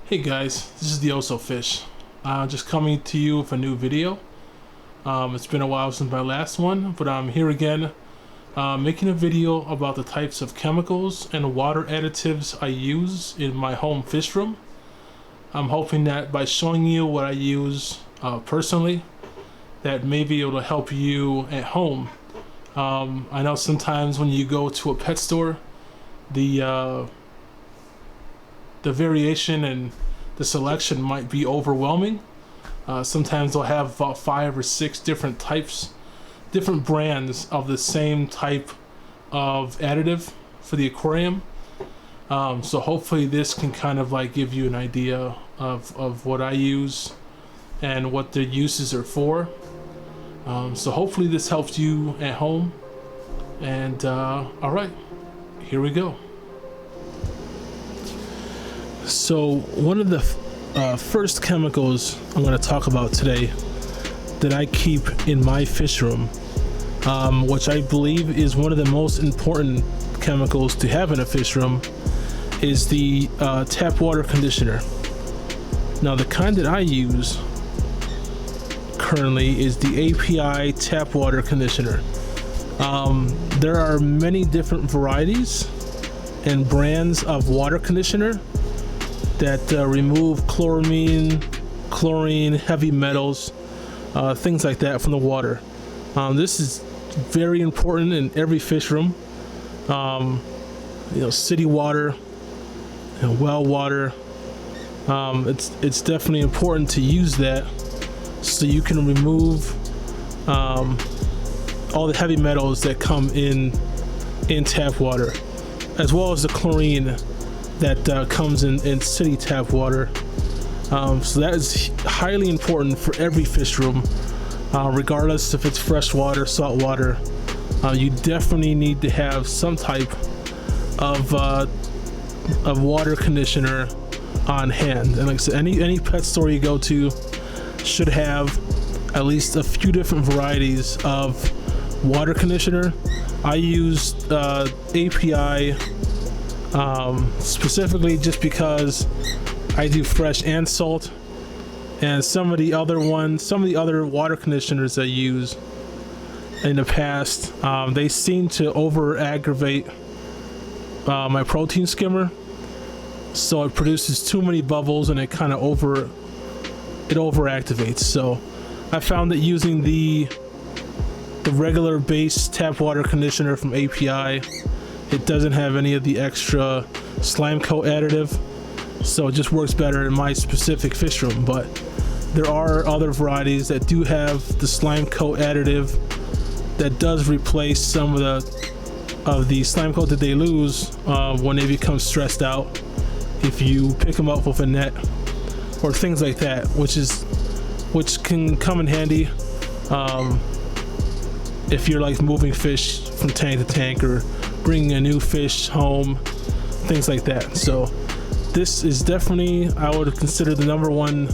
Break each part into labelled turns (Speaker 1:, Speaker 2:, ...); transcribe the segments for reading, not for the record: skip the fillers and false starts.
Speaker 1: Hey guys, this is the Oso Fish. Just coming to you with a new video. It's been a while since my last one, but I'm here again making a video about the types of chemicals and water additives I use in my home fish room. I'm hoping that by showing you what I use personally, that maybe it'll help you at home. I know sometimes when you go to a pet store, the variation and the selection might be overwhelming. Sometimes they'll have about 5 or 6 different brands of the same type of additive for the aquarium. So hopefully this can kind of like give you an idea of what I use and what the uses are for. So hopefully this helps you at home. And all right, here we go. So one of the first chemicals I'm going to talk about today that I keep in my fish room, which I believe is one of the most important chemicals to have in a fish room, is the tap water conditioner. Now the kind that I use currently is the API tap water conditioner. There are many different varieties and brands of water conditioner that remove chloramine, chlorine, heavy metals, things like that from the water. This is very important in every fish room. City water, well water. It's definitely important to use that so you can remove all the heavy metals that come in tap water, as well as the chlorine that comes in city tap water. So that is highly important for every fish room, regardless if it's fresh water, salt water. You definitely need to have some type of water conditioner on hand. And like I said, any pet store you go to should have at least a few different varieties of water conditioner. I use API specifically just because I do fresh and salt, and some of the other water conditioners I use in the past, they seem to over aggravate my protein skimmer, so it produces too many bubbles and it kind of over activates. So I found that using the regular base tap water conditioner from API, it doesn't have any of the extra slime coat additive, so it just works better in my specific fish room. But there are other varieties that do have the slime coat additive that does replace some of the slime coat that they lose when they become stressed out, if you pick them up with a net or things like that, which can come in handy if you're like moving fish from tank to tank or bringing a new fish home, things like that. So this is definitely, I would consider, the number one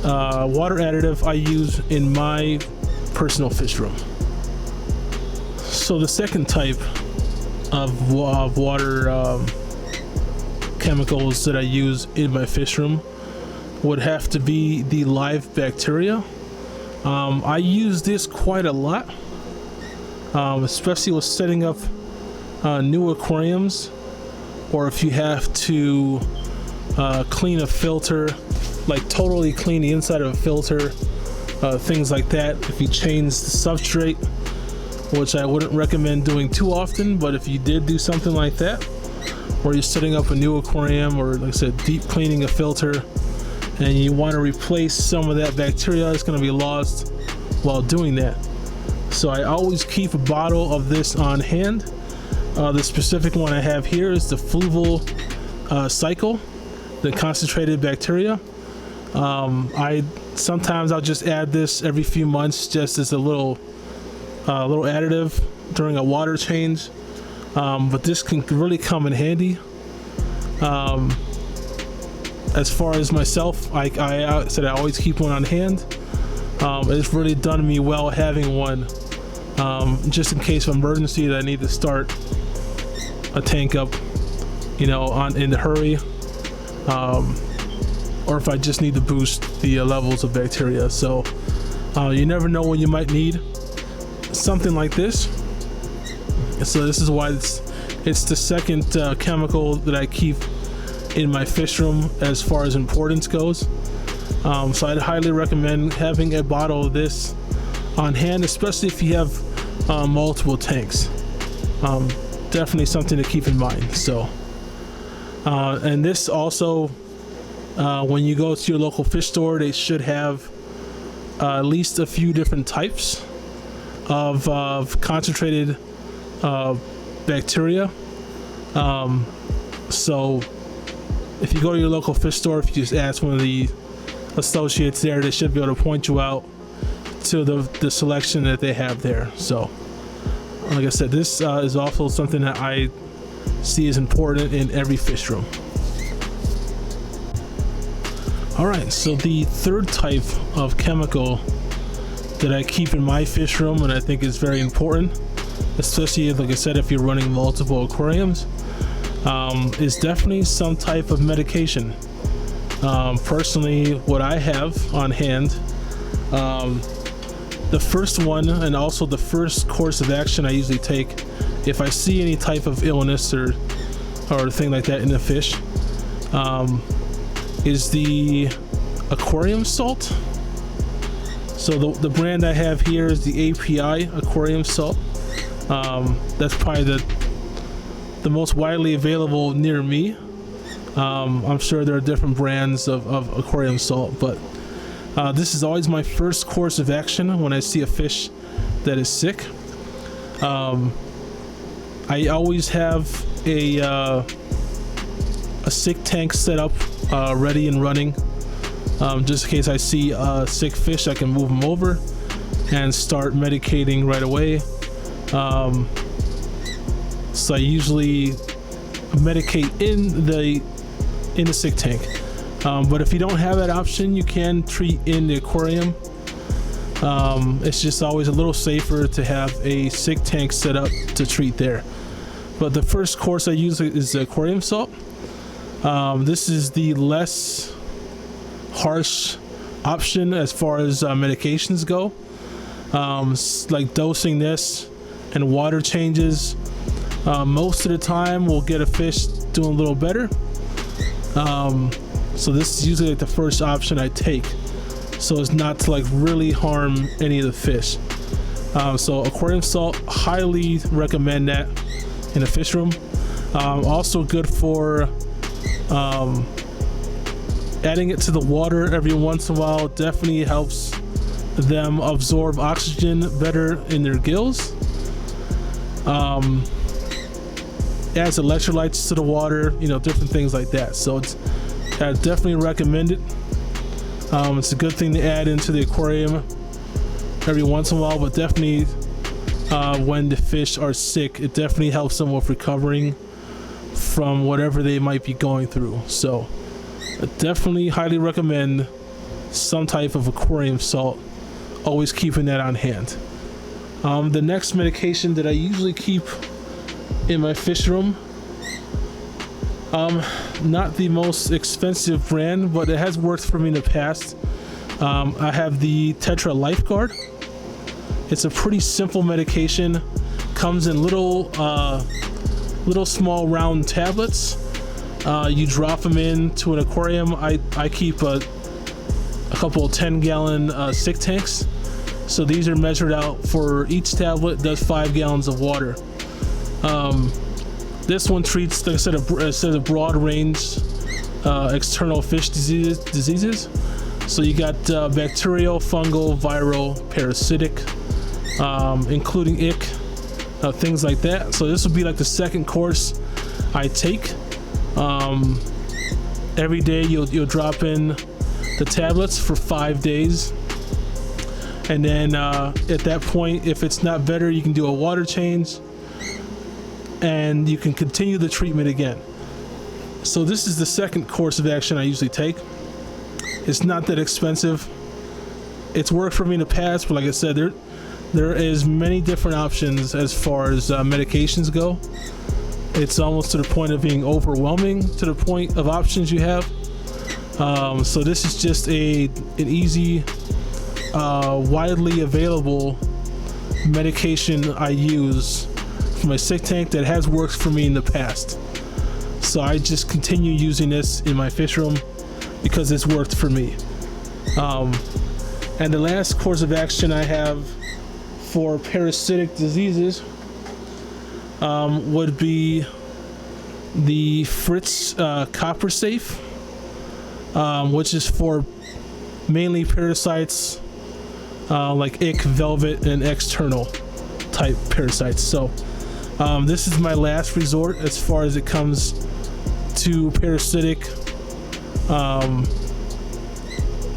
Speaker 1: water additive I use in my personal fish room. So the second type of water chemicals that I use in my fish room would have to be the live bacteria. I use this quite a lot, especially with setting up new aquariums, or if you have to clean a filter, like totally clean the inside of a filter, things like that. If you change the substrate, which I wouldn't recommend doing too often, but if you did do something like that, or you're setting up a new aquarium, or like I said, deep cleaning a filter, and you want to replace some of that bacteria that's going to be lost while doing that. So I always keep a bottle of this on hand. The specific one I have here is the fluval cycle, the concentrated bacteria. Sometimes I'll just add this every few months, just as a little additive during a water change. But this can really come in handy. As far as myself, I said I always keep one on hand. It's really done me well having one, just in case of emergency that I need to start a tank up, in a hurry. or if I just need to boost the levels of bacteria. So you never know when you might need something like this. So this is why it's the second chemical that I keep in my fish room as far as importance goes. So I'd highly recommend having a bottle of this on hand, especially if you have multiple tanks. Definitely something to keep in mind. So and this also, when you go to your local fish store, they should have at least a few different types of concentrated bacteria. So if you go to your local fish store, if you just ask one of the associates there, they should be able to point you out to the selection that they have there. So like I said, this is also something that I see as important in every fish room. All right, so the third type of chemical that I keep in my fish room, and I think is very important, especially like I said, if you're running multiple aquariums, is definitely some type of medication. Personally, what I have on hand, the first one and also the first course of action I usually take if I see any type of illness or thing like that in the fish, is the Aquarium salt. So the brand I have here is the API Aquarium salt. That's probably the most widely available near me. I'm sure there are different brands of aquarium salt, but this is always my first course of action when I see a fish that is sick. I always have a sick tank set up, ready and running, just in case I see a sick fish. I can move them over and start medicating right away. So I usually medicate in the sick tank. But if you don't have that option, you can treat in the aquarium. It's just always a little safer to have a sick tank set up to treat there. But the first course I use is the aquarium salt. This is the less harsh option as far as medications go. Like dosing this and water changes, most of the time we'll get a fish doing a little better. So this is usually like the first option I take, so as not to like really harm any of the fish. So aquarium salt, highly recommend that in a fish room. Also good for adding it to the water every once in a while. Definitely helps them absorb oxygen better in their gills. Adds electrolytes to the water, different things like that. So I definitely recommend it. It's a good thing to add into the aquarium every once in a while, but definitely when the fish are sick, it definitely helps them with recovering from whatever they might be going through. So I definitely highly recommend some type of aquarium salt, always keeping that on hand. The next medication that I usually keep in my fish room, not the most expensive brand, but it has worked for me in the past. I have the Tetra Lifeguard. It's a pretty simple medication, comes in little small round tablets. You drop them into an aquarium. I keep a couple of 10-gallon sick tanks. So these are measured out for each tablet, does 5 gallons of water. This one treats, like I said, a broad range external fish diseases. So you got bacterial, fungal, viral, parasitic, including ick, things like that. So this would be like the second course I take. Every day you'll drop in the tablets for 5 days. And then at that point, if it's not better, you can do a water change and you can continue the treatment again. So this is the second course of action I usually take. It's not that expensive. It's worked for me in the past, but like I said, there is many different options as far as medications go. It's almost to the point of being overwhelming to the point of options you have. So this is just an easy, widely available medication I use for my sick tank that has worked for me in the past. So I just continue using this in my fish room because it's worked for me. And the last course of action I have for parasitic diseases would be the Fritz Copper Safe, which is for mainly parasites like ick, velvet, and external type parasites. So this is my last resort as far as it comes to parasitic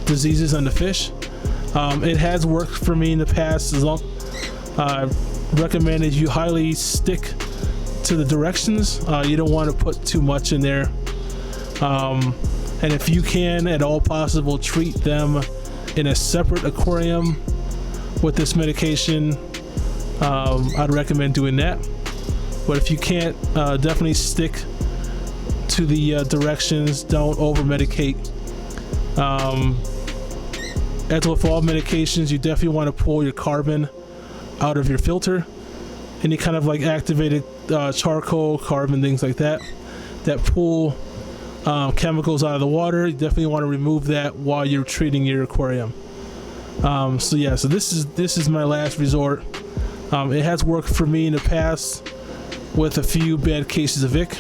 Speaker 1: diseases on the fish. It has worked for me in the past. As long recommended you highly stick to the directions. You don't want to put too much in there, and if you can at all possible treat them in a separate aquarium with this medication, I'd recommend doing that. But if you can't, definitely stick to the directions. Don't over medicate. As with all medications, you definitely want to pull your carbon out of your filter. Any kind of like activated charcoal, carbon, things like that pull chemicals out of the water, you definitely want to remove that while you're treating your aquarium. So this is my last resort. It has worked for me in the past with a few bad cases of ick.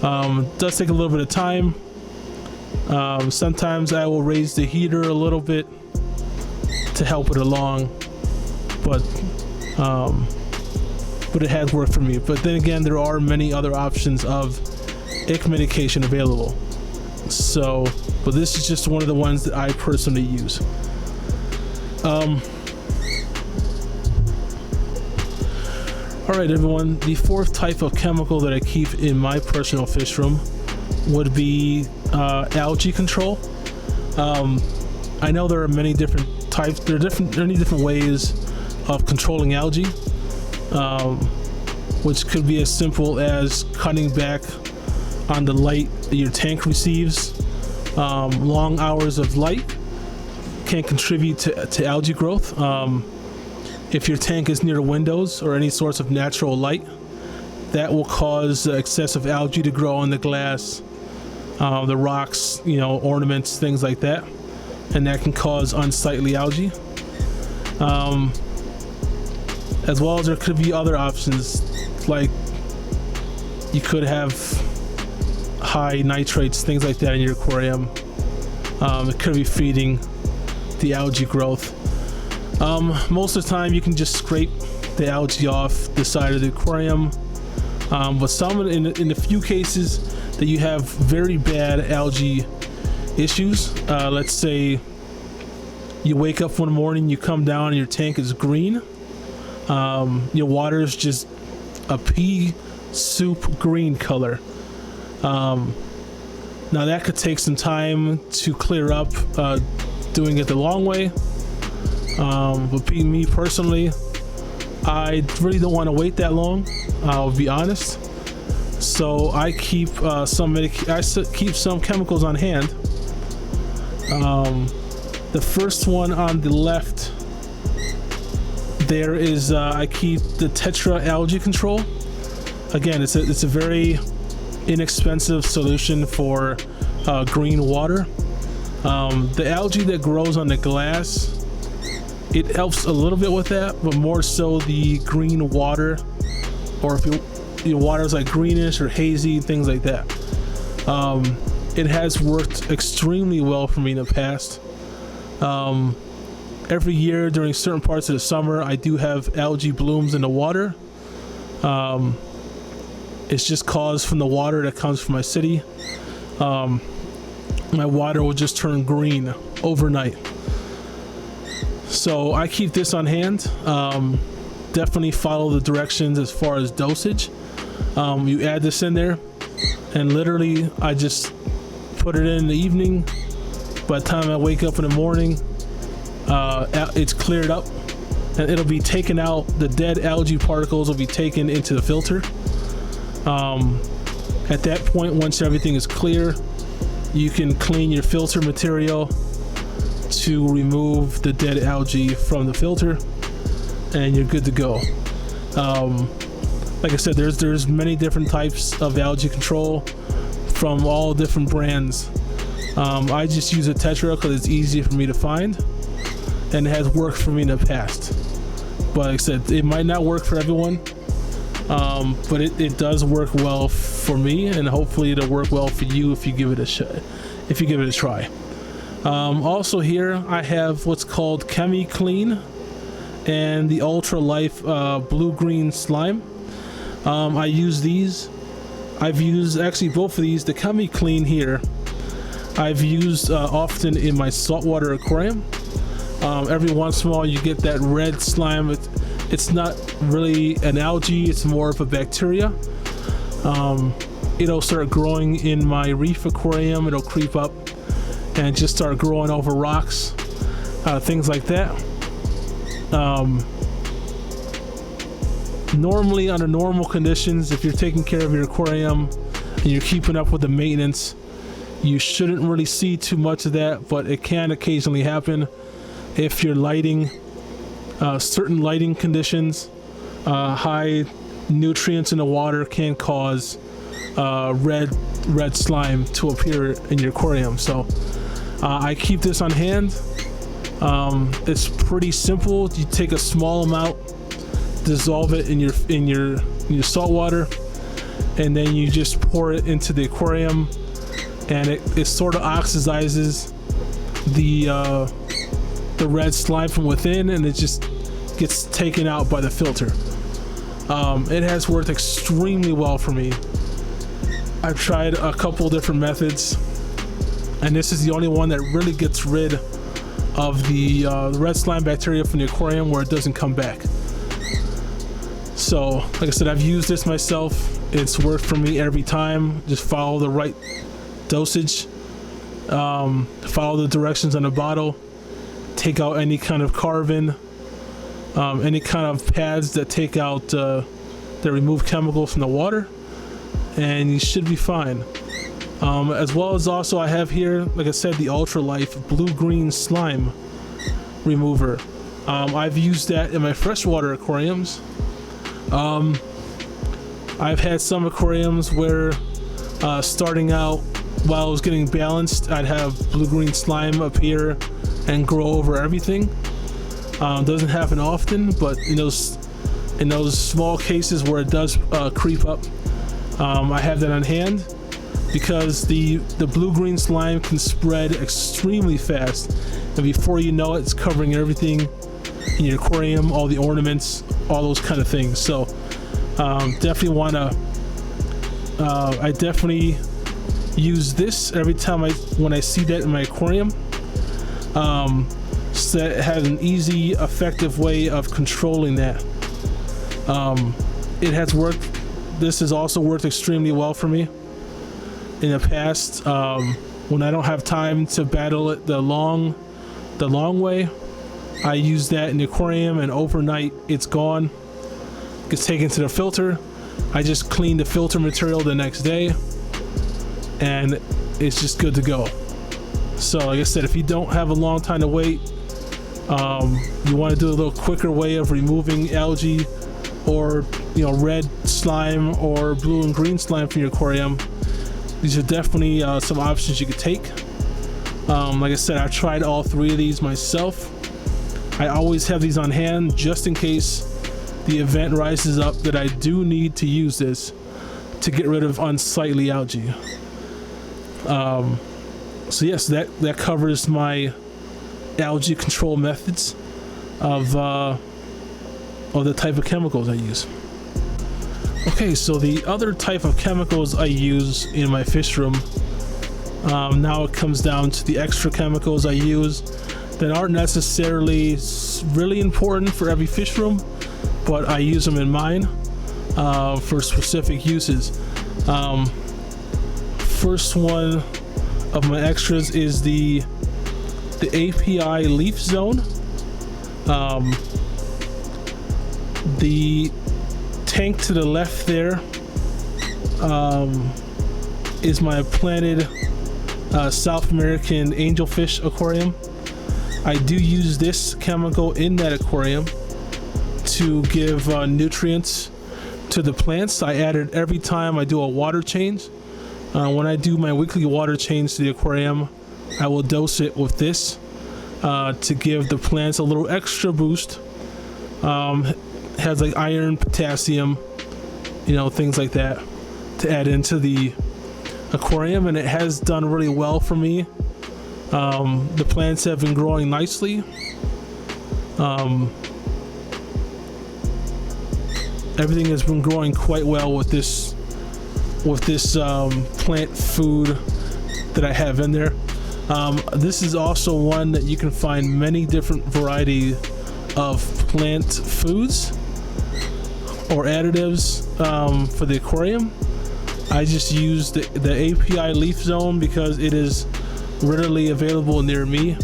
Speaker 1: It does take a little bit of time. Sometimes I will raise the heater a little bit to help it along, but it has worked for me. But then again, there are many other options of ick medication available. So, but this is just one of the ones that I personally use. Alright everyone, the fourth type of chemical that I keep in my personal fish room would be algae control. I know there are many different types, there are many different ways of controlling algae, which could be as simple as cutting back on the light that your tank receives. Long hours of light can contribute to algae growth. If your tank is near windows or any source of natural light, that will cause excessive algae to grow on the glass, the rocks, ornaments, things like that, and that can cause unsightly algae. As well as there could be other options, like you could have high nitrates, things like that in your aquarium. It could be feeding the algae growth. Most of the time you can just scrape the algae off the side of the aquarium, but in a few cases that you have very bad algae issues, let's say you wake up one morning, you come down and your tank is green, your water is just a pea soup green color. Now that could take some time to clear up, doing it the long way. But me personally, I really don't want to wait that long. I'll be honest. So I keep some chemicals on hand. The first one on the left there is I keep the Tetra algae control. Again, it's a very inexpensive solution for green water. The algae that grows on the glass, it helps a little bit with that, but more so the green water, or if your water is like greenish or hazy, things like that. It has worked extremely well for me in the past. Every year during certain parts of the summer, I do have algae blooms in the water. It's just caused from the water that comes from my city. My water will just turn green overnight. So I keep this on hand. Definitely follow the directions as far as dosage. You add this in there, and literally I just put it in the evening. By the time I wake up in the morning, it's cleared up, and it'll be taken out. The dead algae particles will be taken into the filter. At that point, once everything is clear, you can clean your filter material to remove the dead algae from the filter, and you're good to go. Like I said, there's many different types of algae control from all different brands. I just use a Tetra because it's easy for me to find, and it has worked for me in the past. But like I said, it might not work for everyone, but it does work well for me, and hopefully it'll work well for you if you give it a try. Also here I have what's called Chemi Clean and the Ultra Life blue-green slime. I use these. I've used actually both of these. The Chemi Clean here I've used often in my saltwater aquarium. Every once in a while you get that red slime. It's not really an algae, it's more of a bacteria. It'll start growing in my reef aquarium. It'll creep up and just start growing over rocks, things like that. Normally, under normal conditions, if you're taking care of your aquarium and you're keeping up with the maintenance, you shouldn't really see too much of that, but it can occasionally happen if you're lighting certain lighting conditions. High nutrients in the water can cause red slime to appear in your aquarium. So I keep this on hand. It's pretty simple. You take a small amount, dissolve it in your salt water, and then you just pour it into the aquarium, and it sort of oxidizes the red slime from within, and it just gets taken out by the filter. It has worked extremely well for me. I've tried a couple different methods, and this is the only one that really gets rid of the red slime bacteria from the aquarium where it doesn't come back. So, like I said, I've used this myself. It's worked for me every time. Just follow the right dosage, follow the directions on the bottle, take out any kind of carbon, any kind of pads that take out that remove chemicals from the water, and you should be fine. As well as also I have here, like I said, the Ultra Life blue-green slime remover. I've used that in my freshwater aquariums. I've had some aquariums where starting out, while I was getting balanced, I'd have blue-green slime appear and grow over everything. Doesn't happen often, but in those small cases where it does creep up, I have that on hand, because the blue-green slime can spread extremely fast, and before you know it, it's covering everything in your aquarium, all the ornaments, all those kind of things. So definitely want to I definitely use this every time when I see that in my aquarium. So it has an easy, effective way of controlling that. It has worked. This has also worked extremely well for me in the past. When I don't have time to battle it the long way, I use that in the aquarium, and overnight it's gone. Gets taken to the filter. I just clean the filter material the next day, and it's just good to go. So like I said, if you don't have a long time to wait, you want to do a little quicker way of removing algae or red slime or blue and green slime from your aquarium, these are definitely some options you could take. Like I said, I've tried all three of these myself. I always have these on hand just in case the event rises up that I do need to use this to get rid of unsightly algae. So yes, that covers my algae control methods of the type of chemicals I use. Okay, so the other type of chemicals I use in my fish room, now it comes down to the extra chemicals I use that aren't necessarily really important for every fish room, but I use them in mine for specific uses. First one of my extras is the API leaf zone. The tank to the left there is my planted South American angelfish aquarium. I do use this chemical in that aquarium to give nutrients to the plants. I add it every time I do a water change. When I do my weekly water change to the aquarium, I will dose it with this to give the plants a little extra boost. Has like iron, potassium, things like that to add into the aquarium, and it has done really well for me. The plants have been growing nicely. Everything has been growing quite well with this plant food that I have in there. This is also one that you can find many different variety of plant foods or additives for the aquarium. I just use the API leaf zone because it is readily available near me.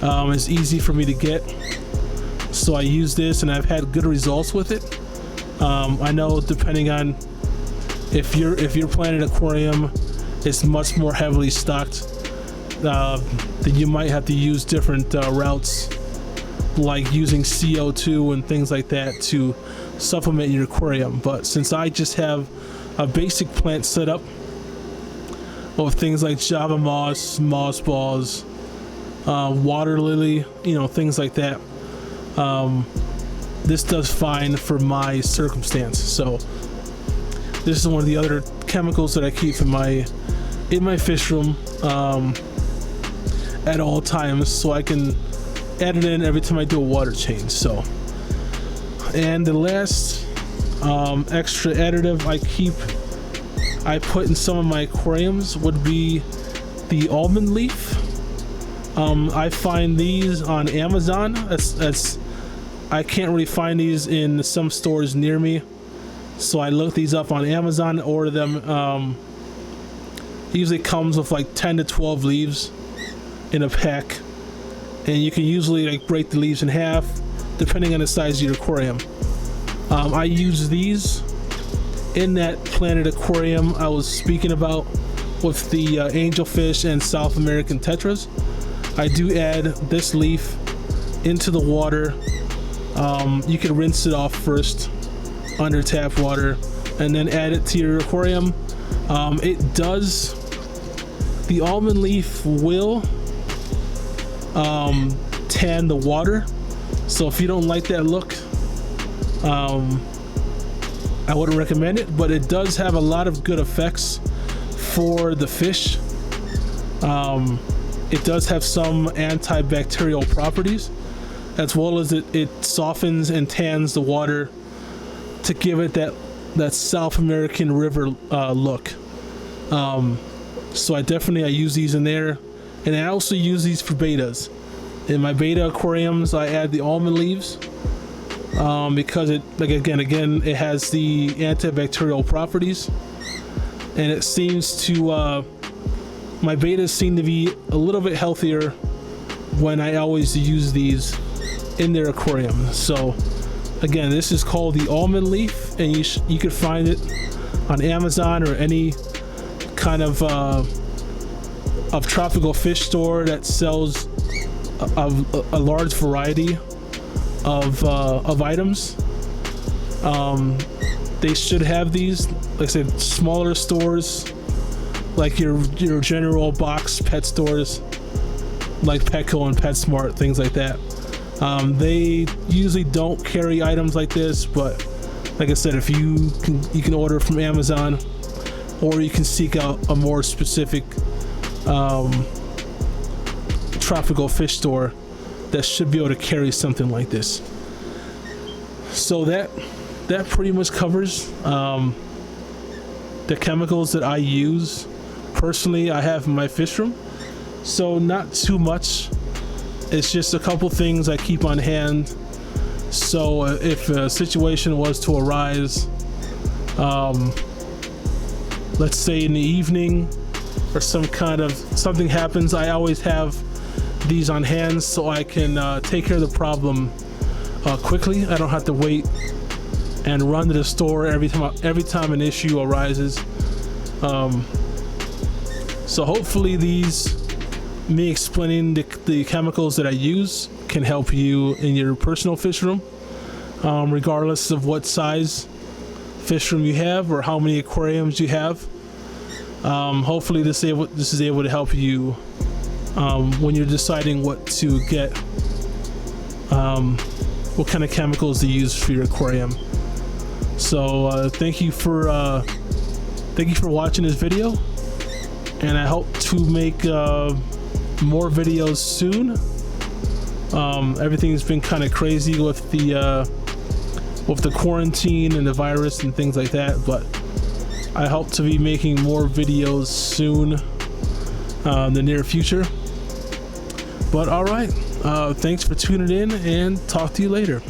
Speaker 1: It's easy for me to get, so I use this and I've had good results with it. I know depending on if you're planning an aquarium, it's much more heavily stocked, then you might have to use different routes, like using CO2 and things like that to supplement your aquarium. But since I just have a basic plant setup with things like Java moss, moss balls, water lily, things like that, this does fine for my circumstance. So this is one of the other chemicals that I keep in my fish room at all times, so I can add it in every time I do a water change. So, and the last extra additive I put in some of my aquariums would be the almond leaf. I find these on Amazon. I can't really find these in some stores near me, so I look these up on Amazon, order them. Usually comes with like 10 to 12 leaves in a pack, and you can usually like break the leaves in half depending on the size of your aquarium. I use these in that planted aquarium I was speaking about with the angelfish and South American tetras. I do add this leaf into the water. You can rinse it off first under tap water and then add it to your aquarium. The almond leaf will tan the water, so if you don't like that look, I wouldn't recommend it, but it does have a lot of good effects for the fish. It does have some antibacterial properties, as well as it softens and tans the water to give it that South American river look. So I use these in there, and I also use these for betas. In my beta aquariums, I add the almond leaves because it it has the antibacterial properties, and it seems to my betas seem to be a little bit healthier when I always use these in their aquarium. So again, this is called the almond leaf, and you can find it on Amazon or any kind of tropical fish store that sells a large variety of items. They should have these, like I said, smaller stores like your general box pet stores like Petco and PetSmart, things like that. They usually don't carry items like this, but like I said, if you can order from Amazon, or you can seek out a more specific tropical fish store that should be able to carry something like this. So that pretty much covers the chemicals that I use personally. I have in my fish room, so not too much. It's just a couple things I keep on hand, so if a situation was to arise, let's say in the evening, or something happens, I always have these on hand so I can take care of the problem quickly. I don't have to wait and run to the store every time an issue arises. So hopefully me explaining the chemicals that I use can help you in your personal fish room, regardless of what size fish room you have or how many aquariums you have. Hopefully this is able to help you when you're deciding what to get, what kind of chemicals to use for your aquarium. So thank you for watching this video, and I hope to make more videos soon. Everything's been kind of crazy with the quarantine and the virus and things like that, but I hope to be making more videos soon in the near future. But all right, thanks for tuning in, and talk to you later.